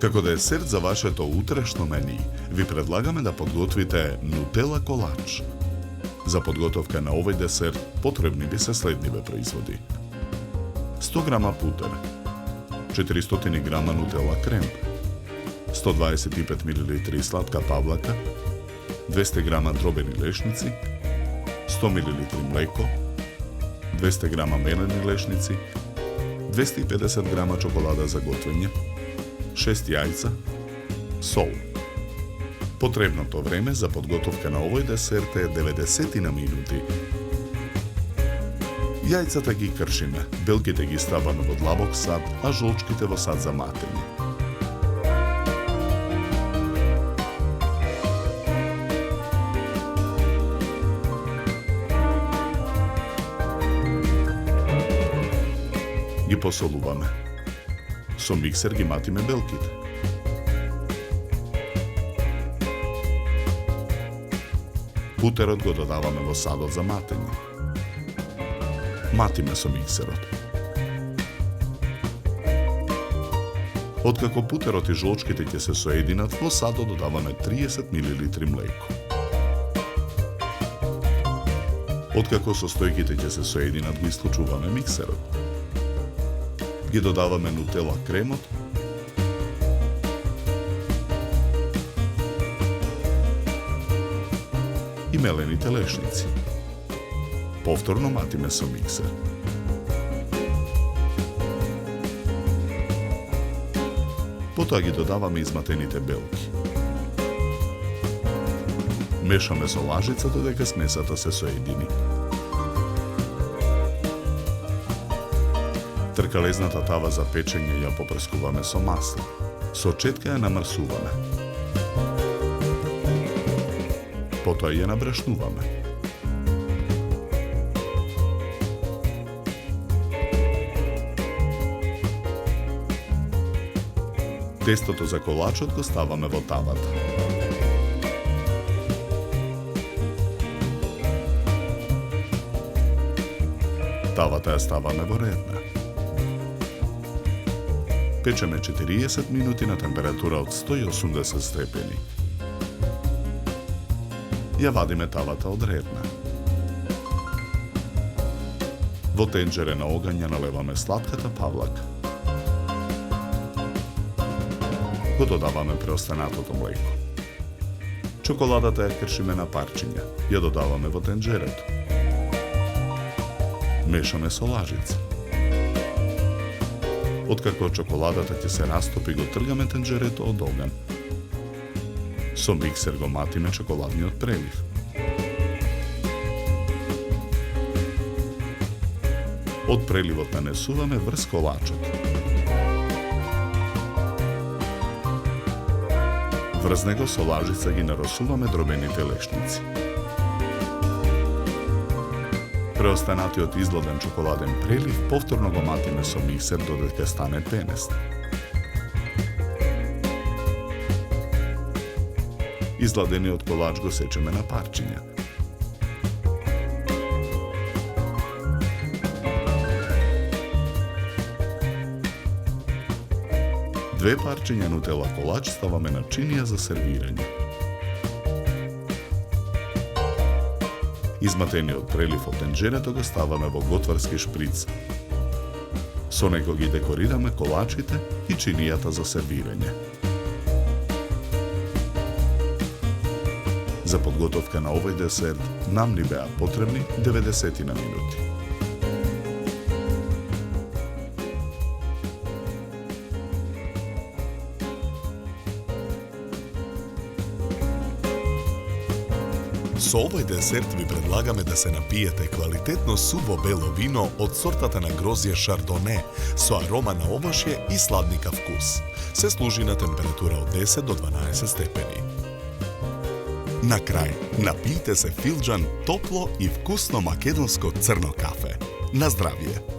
Како десерт за вашето утрешно мени, ви предлагаме да подготвите нутела колач. За подготовка на овој десерт потребни ви се следниве производи: 100 грама путер, 400 грама нутела крем, 125 мл сладка павлака, 200 грама дробени лешници, 100 мл млеко, 200 грама мелени лешници, 250 грама чоколада за готвење, 6 јајца, сол. Потребното време за подготовка на овој десерт е 90 минути. Јајцата ги кршиме, белките ги ставаме во длабок сад, а жолчките во сад за матење. Ги посолуваме. Со миксер ги матиме белките. Путерот го додаваме во садот за матење. Матиме со миксерот. Откако путерот и жолчките ќе се соединат, во садот додаваме 30 мл млеко. Откако состојките ќе се соединат, го исклучуваме миксерот. Ги додаваме нутела кремот, и мелените лешници. Повторно матиме со миксер. Потоа ги додаваме изматените белки. Мешаме со лажица додека смесата се соедини. Тркалезната тава за печење ја попрскуваме со масло. Со четка ја намрсуваме. Потоа ја набрашнуваме. Тестото за колачот го ставаме во тавата. Тавата ја ставаме во редна. Печеме 40 минути на температура од 180 степени. Ја вадиме тавата од редна. Во тенџере на оган ја налеваме сладката павлака. Го додаваме преостанатото млеко. Чоколадата ја кршиме на парчиња. Ја додаваме во тенџерето. Мешаме со лажица. Откако чоколадата ќе се растопи, го тргаме тенџерето од оган. Со миксер го матиме чоколадниот прелив. Од преливот нанесуваме врз колачот. Врз него со лажица ги наросуваме дробените лешници. Преостанатиот изладен чоколаден прелив повторно го матиме со миксер додека стане пенест. Изладениот колач го сечеме на парчиња. Две парчиња нутела колач ставаме на чинија за сервирање. Изматениот прелив од тенџерето го ставаме во готварски шприц. Со него ги декорираме колачите и чинијата за сервирање. За подготовка на овој десерт нам ни беа потребни 90 минути. Со овој десерт ви предлагаме да се напиете квалитетно суво бело вино од сортата на грозје Шардоне со арома на овошје и сладникав вкус. Се служи на температура од 10 до 12 степени. На крај, напијте се филџан топло и вкусно македонско црно кафе. На здравје!